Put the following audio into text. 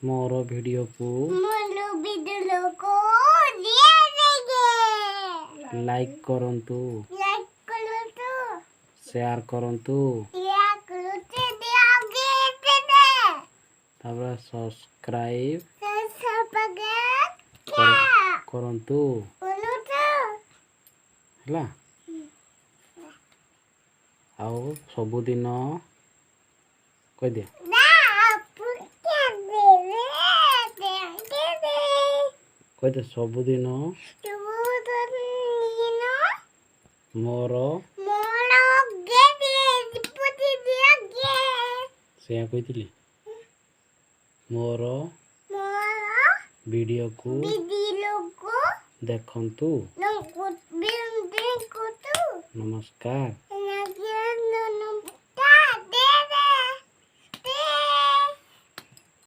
मोर video को like करंतु share करंतु तापर सब्सक्राइब करंतु हला आओ सबुदिन कह दिया कह दे सबुदिन मोर से कही मोर वीडियो को देखंतु नमस्कार।